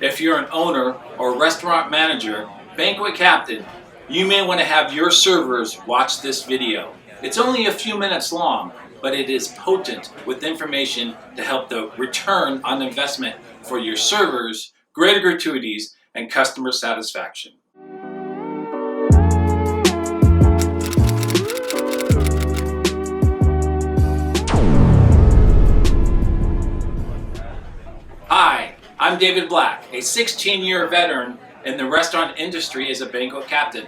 If you're an owner or restaurant manager, banquet captain, you may want to have your servers watch this video. It's only a few minutes long, but it is potent with information to help the return on investment for your servers, greater gratuities, and customer satisfaction. Hi, I'm David Black, a 16-year veteran in the restaurant industry as a banquet captain.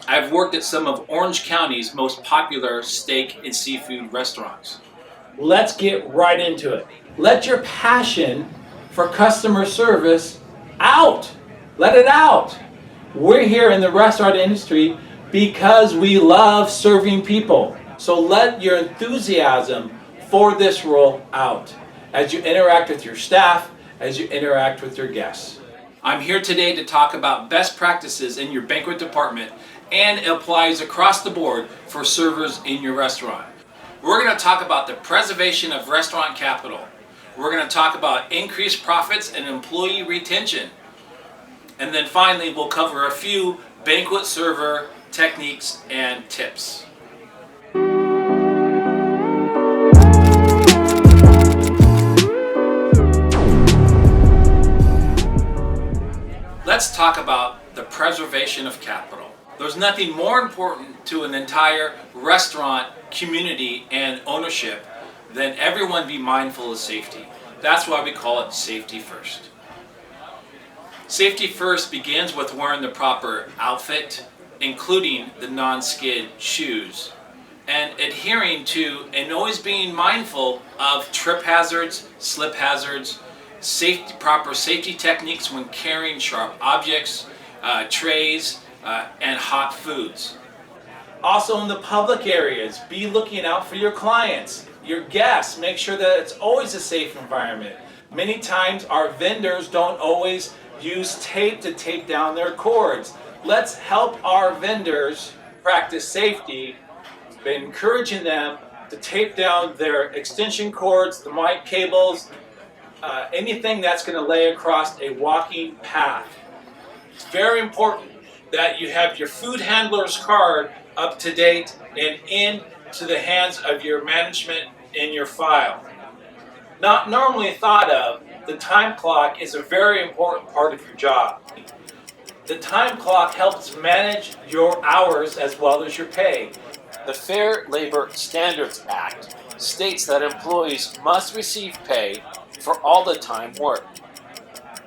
I've worked at some of Orange County's most popular steak and seafood restaurants. Let's get right into it. Let your passion for customer service out. Let it out. We're here in the restaurant industry because we love serving people. So let your enthusiasm for this role out as you interact with your staff, as you interact with your guests. I'm here today to talk about best practices in your banquet department, and it applies across the board for servers in your restaurant. We're going to talk about the preservation of restaurant capital. We're going to talk about increased profits and employee retention. And then finally, we'll cover a few banquet server techniques and tips. Let's talk about the preservation of capital. There's nothing more important to an entire restaurant community and ownership than everyone be mindful of safety. That's why we call it safety first. Safety first begins with wearing the proper outfit, including the non-skid shoes, and adhering to and always being mindful of trip hazards, slip hazards, proper safety techniques when carrying sharp objects, trays, and hot foods. Also in the public areas, be looking out for your clients, your guests. Make sure that it's always a safe environment. Many times our vendors don't always use tape to tape down their cords. Let's help our vendors practice safety by encouraging them to tape down their extension cords, the mic cables, anything that's going to lay across a walking path. It's very important that you have your food handler's card up to date and into the hands of your management in your file. Not normally thought of, the time clock is a very important part of your job. The time clock helps manage your hours as well as your pay. The Fair Labor Standards Act states that employees must receive pay for all the time worked.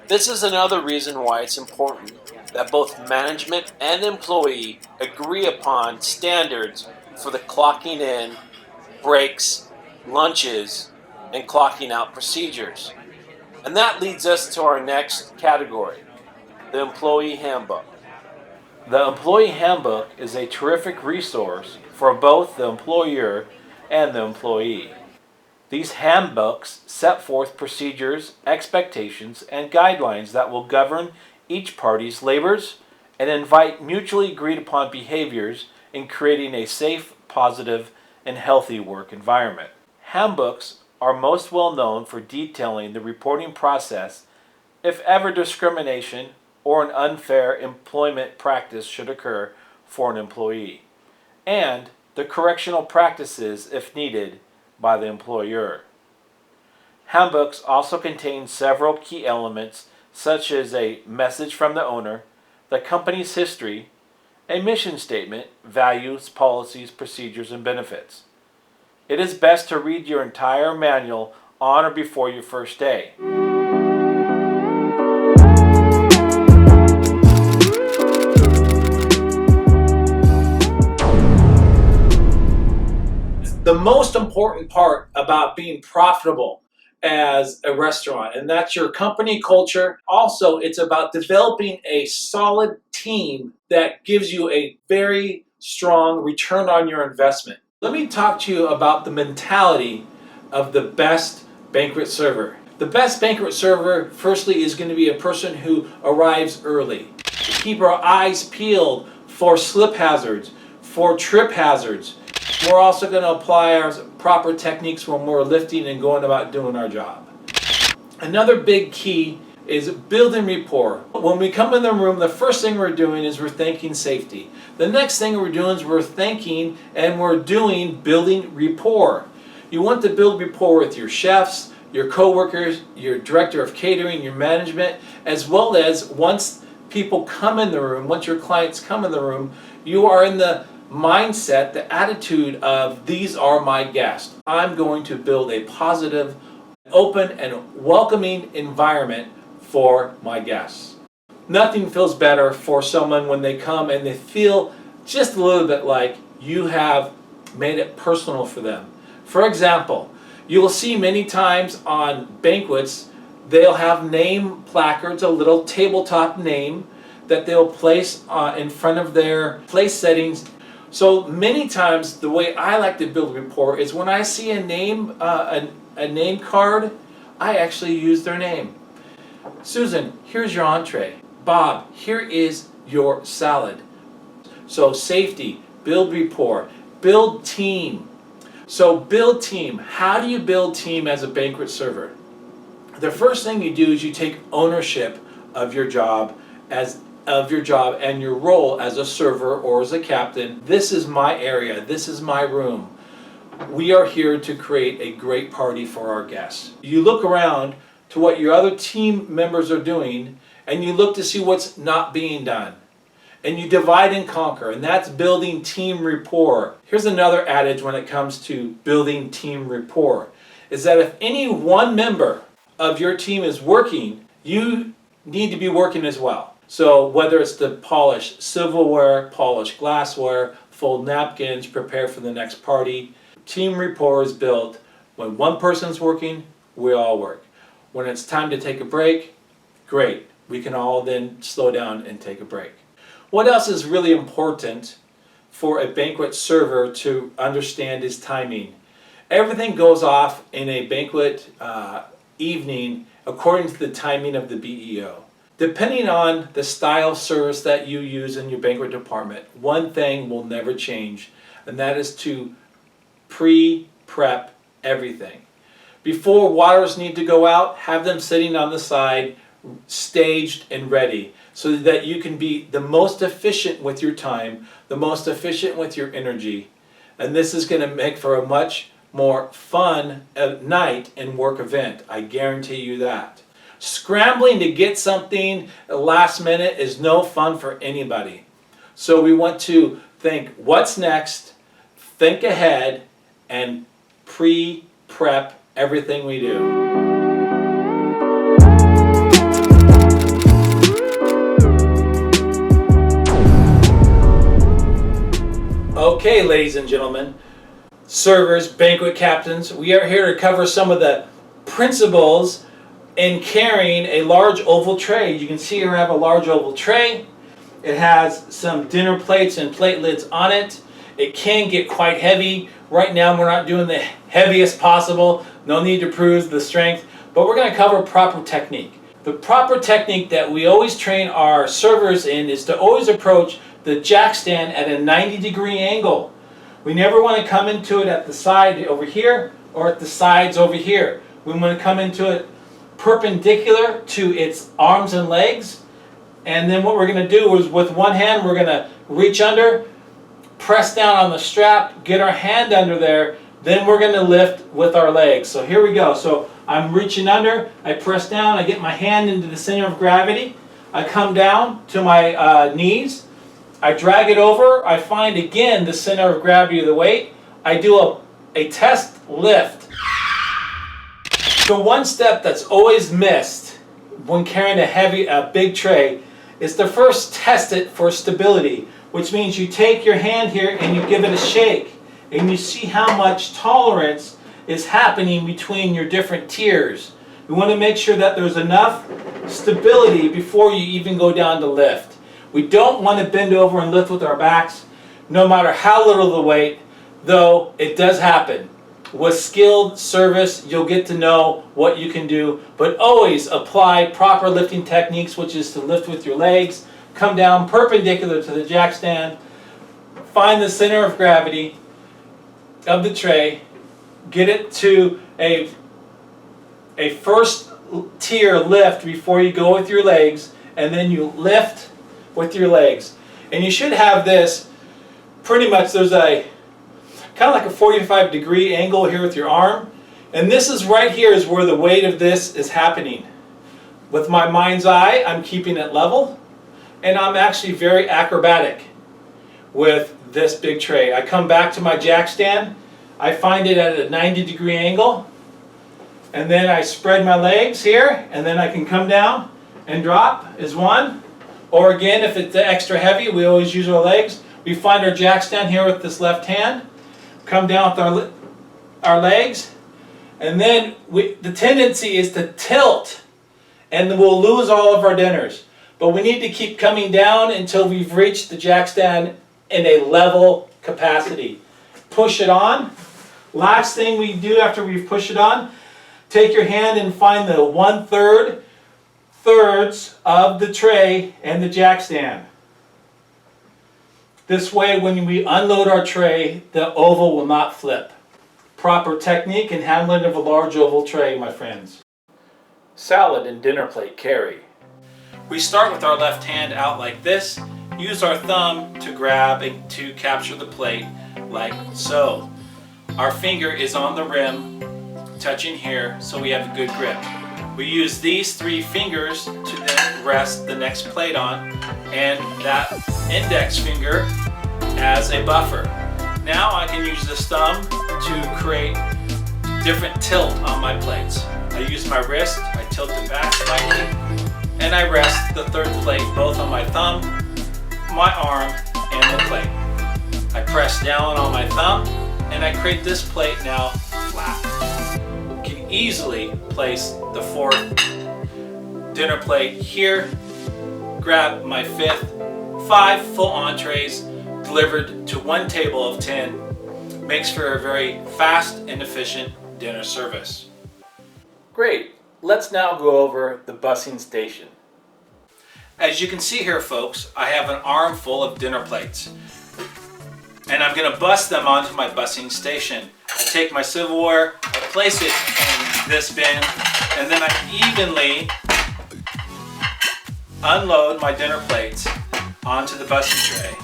This is another reason why it's important that both management and employee agree upon standards for the clocking in, breaks, lunches, and clocking out procedures. And that leads us to our next category, the Employee Handbook. The Employee Handbook is a terrific resource for both the employer and the employee. These handbooks set forth procedures, expectations, and guidelines that will govern each party's labors and invite mutually agreed upon behaviors in creating a safe, positive, and healthy work environment. Handbooks are most well known for detailing the reporting process if ever discrimination or an unfair employment practice should occur for an employee, and the correctional practices if needed by the employer. Handbooks also contain several key elements such as a message from the owner, the company's history, a mission statement, values, policies, procedures, and benefits. It is best to read your entire manual on or before your first day. The most important part about being profitable as a restaurant, and that's your company culture. Also, it's about developing a solid team that gives you a very strong return on your investment. Let me talk to you about the mentality of the best banquet server. The best banquet server, firstly, is going to be a person who arrives early. Keep our eyes peeled for slip hazards, for trip hazards. We're also going to apply our proper techniques when we're lifting and going about doing our job. Another big key is building rapport. When we come in the room, the first thing we're doing is we're thinking safety. The next thing we're doing is we're thinking and we're doing building rapport. You want to build rapport with your chefs, your co-workers, your director of catering, your management, as well as once people come in the room, once your clients come in the room, you are in the mindset, the attitude of, these are my guests. I'm going to build a positive, open, and welcoming environment for my guests. Nothing feels better for someone when they come and they feel just a little bit like you have made it personal for them. For example, you will see many times on banquets, they'll have name placards, a little tabletop name that they'll place in front of their place settings. So many times the way I like to build rapport is when I see a name card, I actually use their name. Susan, here's your entree. Bob, here is your salad. So safety, build rapport, build team. So build team. How do you build team as a banquet server? The first thing you do is you take ownership of your job and your role as a server or as a captain. This is my area. This is my room. We are here to create a great party for our guests. You look around to what your other team members are doing, and you look to see what's not being done. And you divide and conquer, and that's building team rapport. Here's another adage when it comes to building team rapport, is that if any one member of your team is working, you need to be working as well. So whether it's to polish silverware, polish glassware, fold napkins, prepare for the next party, team rapport is built when one person's working, we all work. When it's time to take a break, great. We can all then slow down and take a break. What else is really important for a banquet server to understand is timing. Everything goes off in a banquet evening according to the timing of the BEO. Depending on the style of service that you use in your banquet department, one thing will never change, and that is to pre-prep everything. Before waters need to go out, have them sitting on the side, staged and ready, so that you can be the most efficient with your time, the most efficient with your energy. And this is going to make for a much more fun night and work event. I guarantee you that. Scrambling to get something last minute is no fun for anybody. So we want to think what's next, think ahead, and pre-prep everything we do. Okay, ladies and gentlemen, servers, banquet captains, we are here to cover some of the principles in carrying a large oval tray. You can see here I have a large oval tray. It has some dinner plates and plate lids on it. It can get quite heavy. Right now we're not doing the heaviest possible. No need to prove the strength, but we're going to cover proper technique. The proper technique that we always train our servers in is to always approach the jack stand at a 90-degree angle. We never want to come into it at the side over here or at the sides over here. We want to come into it perpendicular to its arms and legs. And then what we're going to do is with one hand we're going to reach under, press down on the strap, get our hand under there, then we're going to lift with our legs. So here we go. So I'm reaching under, I press down, I get my hand into the center of gravity, I come down to my knees, I drag it over, I find again the center of gravity of the weight, I do a test lift. So one step that's always missed when carrying a big tray is to first test it for stability, which means you take your hand here and you give it a shake and you see how much tolerance is happening between your different tiers. We want to make sure that there's enough stability before you even go down to lift. We don't want to bend over and lift with our backs, no matter how little the weight, though it does happen. With skilled service, you'll get to know what you can do, but always apply proper lifting techniques, which is to lift with your legs, come down perpendicular to the jack stand, find the center of gravity of the tray, get it to a first tier lift before you go with your legs, and then you lift with your legs. And you should have this pretty much, there's a kind of like a 45-degree angle here with your arm. And this is right here is where the weight of this is happening. With my mind's eye, I'm keeping it level. And I'm actually very acrobatic with this big tray. I come back to my jack stand. I find it at a 90-degree angle. And then I spread my legs here. And then I can come down and drop is one. Or again, if it's extra heavy, we always use our legs. We find our jack stand here with this left hand. Come down with our legs. And then the tendency is to tilt. And we'll lose all of our dinners. But we need to keep coming down until we've reached the jack stand in a level capacity. Push it on. Last thing we do after we've pushed it on, take your hand and find the 1/3 thirds of the tray and the jack stand. This way, when we unload our tray, the oval will not flip. Proper technique and handling of a large oval tray, my friends. Salad and dinner plate carry. We start with our left hand out like this. Use our thumb to grab and to capture the plate like so. Our finger is on the rim, touching here, so we have a good grip. We use these 3 fingers to then rest the next plate on, and that index finger as a buffer. Now I can use this thumb to create different tilt on my plates. I use my wrist, I tilt it back slightly, and I rest the 3rd plate both on my thumb, my arm, and the plate. I press down on my thumb, and I create this plate now flat. You can easily place the 4th dinner plate here, grab my 5th, 5 full entrees delivered to 1 table of 10. Makes for a very fast and efficient dinner service. Great, let's now go over the busing station. As you can see here, folks, I have an armful of dinner plates. And I'm going to bus them onto my busing station. I take my silverware, I place it in this bin, and then I evenly unload my dinner plates onto the busing tray.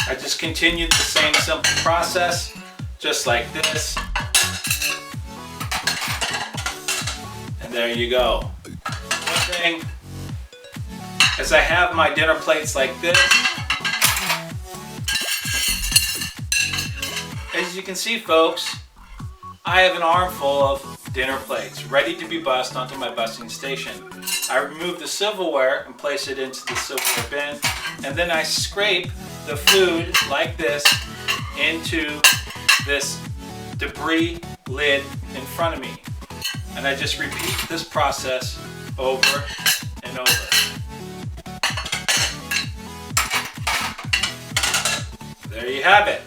I just continue the same simple process, just like this. And there you go. One thing, as I have my dinner plates like this, as you can see, folks, I have an armful of dinner plates ready to be bussed onto my busing station. I remove the silverware and place it into the silverware bin, and then I scrape the food like this into this debris lid in front of me. And I just repeat this process over and over. There you have it.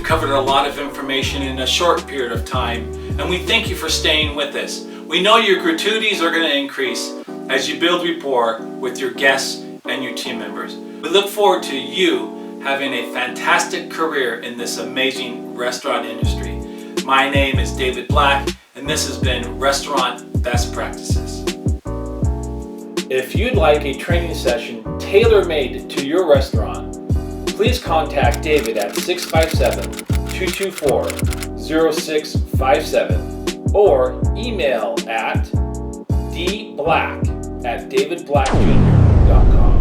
Covered a lot of information in a short period of time, and we thank you for staying with us. We know your gratuities are going to increase as you build rapport with your guests and your team members. We look forward to you having a fantastic career in this amazing restaurant industry. My name is David Black, and this has been Restaurant Best Practices. If you'd like a training session tailor-made to your restaurant, please contact David at 657-224-0657 or email at dblack@davidblackjr.com.